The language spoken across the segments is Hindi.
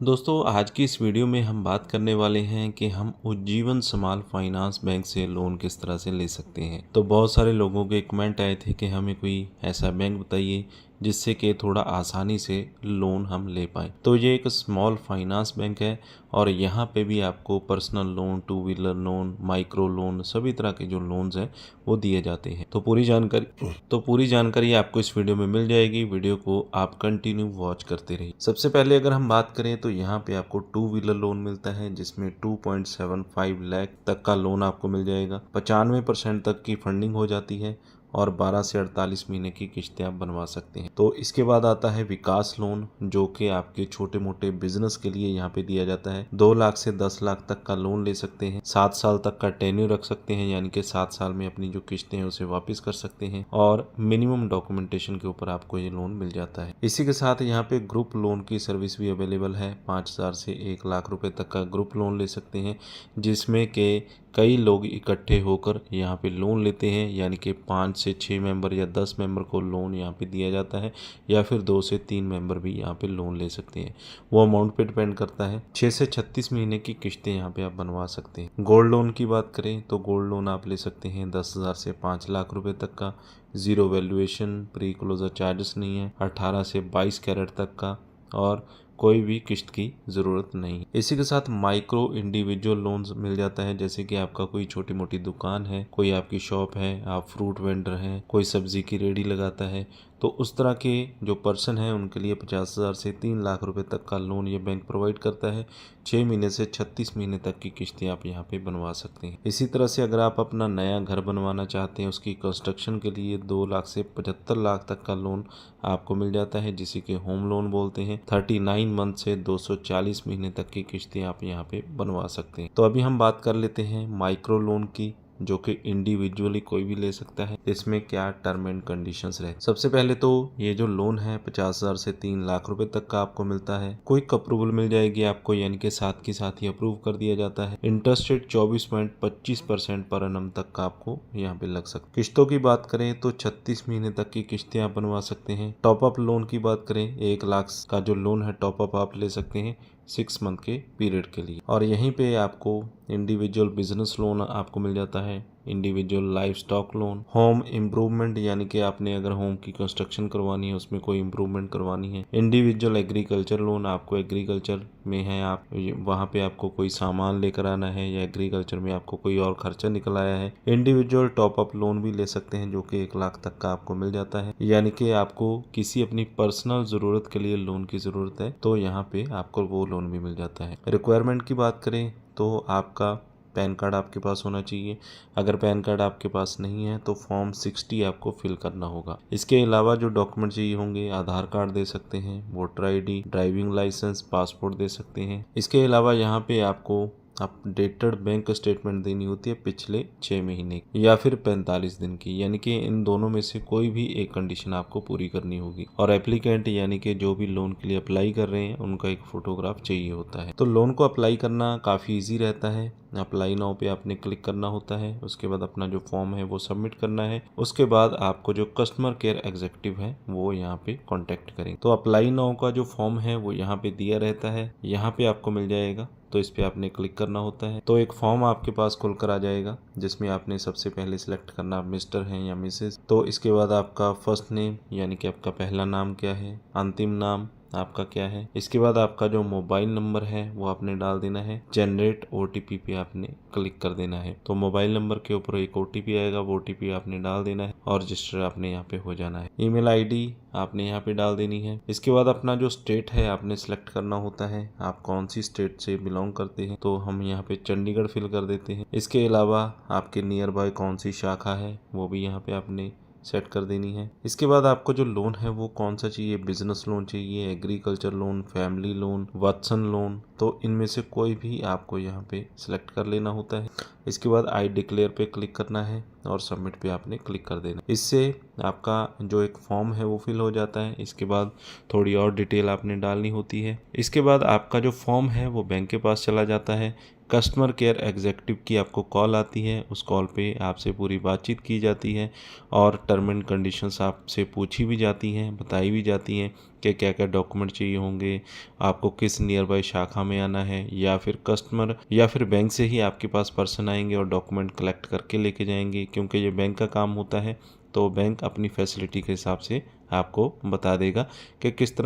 दोस्तों आज की इस वीडियो में हम बात करने वाले हैं कि हम उज्जीवन स्मॉल फाइनेंस बैंक से लोन किस तरह से ले सकते हैं। तो बहुत सारे लोगों के कमेंट आए थे कि हमें कोई ऐसा बैंक बताइए जिससे कि थोड़ा आसानी से लोन हम ले पाएँ। तो ये एक स्मॉल फाइनेंस बैंक है और यहाँ पे भी आपको personal loan, two wheeler loan, micro loan, सभी तरह के जो लोन्स हैं वो दिए जाते हैं। तो पूरी जानकारी आपको इस वीडियो में मिल जाएगी। वीडियो को आप कंटिन्यू वॉच करते रहिए। सबसे पहले अगर हम बात करें तो यहाँ पे आपको टू व्हीलर लोन मिलता है जिसमें 2.75 लाख तक का लोन आपको मिल जाएगा। 95% तक की फंडिंग हो जाती है और 12 से 48 महीने की किस्तें आप बनवा सकते हैं। तो इसके बाद आता है विकास लोन, जो कि आपके छोटे मोटे बिजनेस के लिए यहाँ पे दिया जाता है। 2 लाख से 10 लाख तक का लोन ले सकते हैं। 7 साल तक का टेन्यूर रख सकते हैं, यानी कि 7 साल में अपनी जो किस्तें हैं उसे वापस कर सकते हैं और मिनिमम डॉक्यूमेंटेशन के ऊपर आपको ये लोन मिल जाता है। इसी के साथ यहाँ पे ग्रुप लोन की सर्विस भी अवेलेबल है। 5,000 से 1 लाख रुपए तक का ग्रुप लोन ले सकते हैं, जिसमें के कई लोग इकट्ठे होकर यहाँ पे लोन लेते हैं, यानी कि 5 से 6 मेंबर या 10 मेंबर को लोन यहाँ पे दिया जाता है, या फिर 2 से 3 मेंबर भी यहाँ पे लोन ले सकते हैं। वो अमाउंट पे डिपेंड करता है। 6 से 36 महीने की किस्तें यहाँ पे आप बनवा सकते हैं। गोल्ड लोन की बात करें तो गोल्ड लोन आप ले सकते हैं 10,000 से 5 लाख रुपए तक का। Zero valuation, pre closure charges नहीं है। 18 से 22 कैरेट तक का और कोई भी किस्त की ज़रूरत नहीं। इसी के साथ माइक्रो इंडिविजुअल लोन्स मिल जाता है, जैसे कि आपका कोई छोटी मोटी दुकान है, कोई आपकी शॉप है, आप फ्रूट वेंडर हैं, कोई सब्जी की रेडी लगाता है, तो उस तरह के जो पर्सन है उनके लिए 50,000 से 3 लाख रुपए तक का लोन ये बैंक प्रोवाइड करता है। 6 महीने से 36 महीने तक की किस्तें आप यहाँ पे बनवा सकते हैं। इसी तरह से अगर आप अपना नया घर बनवाना चाहते हैं, उसकी कंस्ट्रक्शन के लिए 2 लाख से 75 लाख तक का लोन आपको मिल जाता है, जिसे कि होम लोन बोलते हैं। 39 मंथ से 240 महीने तक की किस्तें आप यहाँ पे बनवा सकते हैं। तो अभी हम बात कर लेते हैं माइक्रो लोन की, जो कि इंडिविजुअली कोई भी ले सकता है। इसमें क्या टर्म एंड कंडीशंस रहे। सबसे पहले तो ये जो लोन है 50,000 से 3 लाख रुपए तक का आपको मिलता है। क्विक अप्रूवल मिल जाएगी आपको, यानी कि साथ के साथ ही अप्रूव कर दिया जाता है। इंटरेस्ट रेट 24.25% पर एनम तक का आपको यहाँ पे लग सकता है। किस्तों की बात करें तो 36 महीने तक की किस्तें आप बनवा सकते हैं। टॉप अप लोन की बात करें, 1 लाख का जो लोन है टॉप अप आप ले सकते हैं 6 मंथ के पीरियड के लिए। और यहीं पे आपको इंडिविजुअल बिजनेस लोन आपको मिल जाता है, individual life stock loan, home improvement, यानी कि आपने अगर होम की कंस्ट्रक्शन करवानी है, उसमें कोई इम्प्रूवमेंट करवानी है। इंडिविजुअल एग्रीकल्चर लोन, आपको एग्रीकल्चर में है, आप वहाँ पे आपको कोई सामान लेकर आना है या एग्रीकल्चर में आपको कोई और खर्चा निकल आया है। इंडिविजुअल टॉप अप लोन भी ले सकते हैं, जो कि 1 लाख तक का आपको मिल जाता है, यानी कि आपको किसी अपनी पर्सनल ज़रूरत के लिए लोन की ज़रूरत है तो यहाँ पे आपको वो लोन भी मिल जाता है। रिक्वायरमेंट की बात करें तो आपका पैन कार्ड आपके पास होना चाहिए। अगर पैन कार्ड आपके पास नहीं है तो फॉर्म 60 आपको फिल करना होगा। इसके अलावा जो डॉक्यूमेंट चाहिए होंगे, आधार कार्ड दे सकते हैं, voter ID, driving licence, passport दे सकते हैं। इसके अलावा यहाँ पे आपको अपडेटेड बैंक स्टेटमेंट देनी होती है पिछले 6 महीने या फिर 45 दिन की, यानी कि इन दोनों में से कोई भी एक कंडीशन आपको पूरी करनी होगी। और एप्लीकेंट यानी कि जो भी लोन के लिए अप्लाई कर रहे हैं उनका एक फोटोग्राफ चाहिए होता है। तो लोन को अप्लाई करना काफ़ी ईजी रहता है। अप्लाई नाउ पे आपने क्लिक करना होता है, उसके बाद अपना जो फॉर्म है वो सबमिट करना है। उसके बाद आपको जो कस्टमर केयर एग्जीक्यूटिव है वो यहाँ पे कांटेक्ट करें। तो अप्लाई नाउ का जो फॉर्म है वो यहाँ पे दिया रहता है, यहाँ पे आपको मिल जाएगा, तो इस पे आपने क्लिक करना होता है। तो एक फॉर्म आपके पास खुलकर आ जाएगा, जिसमें आपने सबसे पहले सिलेक्ट करना मिस्टर है या मिसेस। तो इसके बाद आपका फर्स्ट नेम, यानी कि आपका पहला नाम क्या है, अंतिम नाम आपका क्या है। इसके बाद आपका जो मोबाइल नंबर है वो आपने डाल देना है। जनरेट ओटीपी पे आपने क्लिक कर देना है। तो मोबाइल नंबर के ऊपर एक ओटीपी आएगा, वो ओटीपी आपने डाल देना है और रजिस्टर आपने यहाँ पे हो जाना है। ईमेल आईडी आपने यहाँ पे डाल देनी है। इसके बाद अपना जो स्टेट है आपने सिलेक्ट करना होता है, आप कौन सी स्टेट से बिलोंग करते हैं। तो हम यहाँ पे चंडीगढ़ फिल कर देते हैं। इसके अलावा आपके नियर बाय कौन सी शाखा है वो भी यहाँ पे आपने सेट कर देनी है। इसके बाद आपको जो लोन है वो कौन सा चाहिए, बिजनेस लोन चाहिए, एग्रीकल्चर लोन, फैमिली लोन, वत्सन लोन, तो इनमें से कोई भी आपको यहाँ पे सिलेक्ट कर लेना होता है। इसके बाद आई डिक्लेयर पे क्लिक करना है और सबमिट पे आपने क्लिक कर देना। इससे आपका जो एक फॉर्म है वो फिल हो जाता है। इसके बाद थोड़ी और डिटेल आपने डालनी होती है। इसके बाद आपका जो फॉर्म है वो बैंक के पास चला जाता है। कस्टमर केयर एग्जीक्यूटिव की आपको कॉल आती है, उस कॉल पे आपसे पूरी बातचीत की जाती है और टर्म एंड कंडीशंस आपसे पूछी भी जाती हैं, बताई भी जाती हैं कि क्या क्या डॉक्यूमेंट चाहिए होंगे, आपको किस नियर बाई शाखा में आना है, या फिर कस्टमर या फिर बैंक से ही आपके पास पर्सन आएंगे और डॉक्यूमेंट कलेक्ट करके लेके जाएंगे। क्योंकि ये बैंक का काम होता है तो बैंक अपनी फैसिलिटी के हिसाब से आपको बता देगा कि किस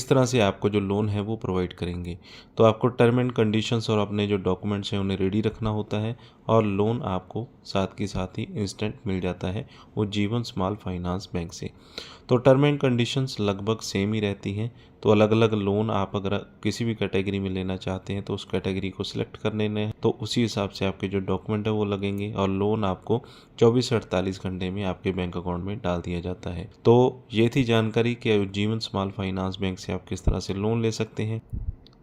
तरह से आपको जो लोन है वो प्रोवाइड करेंगे। तो आपको टर्म एंड कंडीशंस और अपने जो डॉक्यूमेंट्स हैं उन्हें रेडी रखना होता है और लोन आपको साथ ही इंस्टेंट मिल जाता है उज्जीवन स्मॉल फाइनेंस बैंक से। तो टर्म एंड कंडीशंस लगभग सेम ही रहती हैं। तो अलग अलग लोन आप अगर किसी भी कैटेगरी में लेना चाहते हैं तो उस कैटेगरी को सिलेक्ट कर लेना है, तो उसी हिसाब से आपके जो डॉक्यूमेंट है वो लगेंगे और लोन आपको 24 से 48 घंटे में आपके बैंक अकाउंट में डाल दिया जाता है। तो ये थी जानकारी कि उज्जीवन स्मॉल फाइनेंस बैंक से आप किस तरह से लोन ले सकते हैं।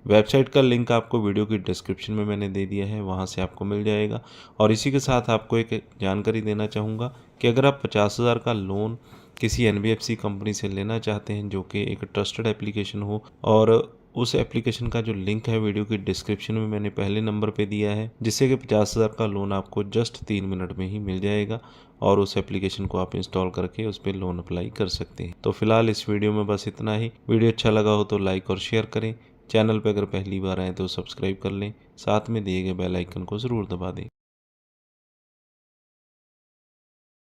वेबसाइट का लिंक आपको वीडियो की डिस्क्रिप्शन में मैंने दे दिया है, वहाँ से आपको मिल जाएगा। और इसी के साथ आपको एक जानकारी देना चाहूँगा कि अगर आप 50,000 का लोन किसी NBFC कंपनी से लेना चाहते हैं जो कि एक ट्रस्टेड एप्लीकेशन हो, और उस एप्लीकेशन का जो लिंक है वीडियो की डिस्क्रिप्शन में मैंने पहले नंबर पे दिया है, जिससे कि 50,000 का लोन आपको जस्ट 3 मिनट में ही मिल जाएगा और उस एप्लीकेशन को आप इंस्टॉल करके उस पर लोन अप्लाई कर सकते हैं। तो फिलहाल इस वीडियो में बस इतना ही। वीडियो अच्छा लगा हो तो लाइक और शेयर करें। चैनल पर अगर पहली बार आए तो सब्सक्राइब कर लें, साथ में दिए गए बेल आइकन को ज़रूर दबा दें।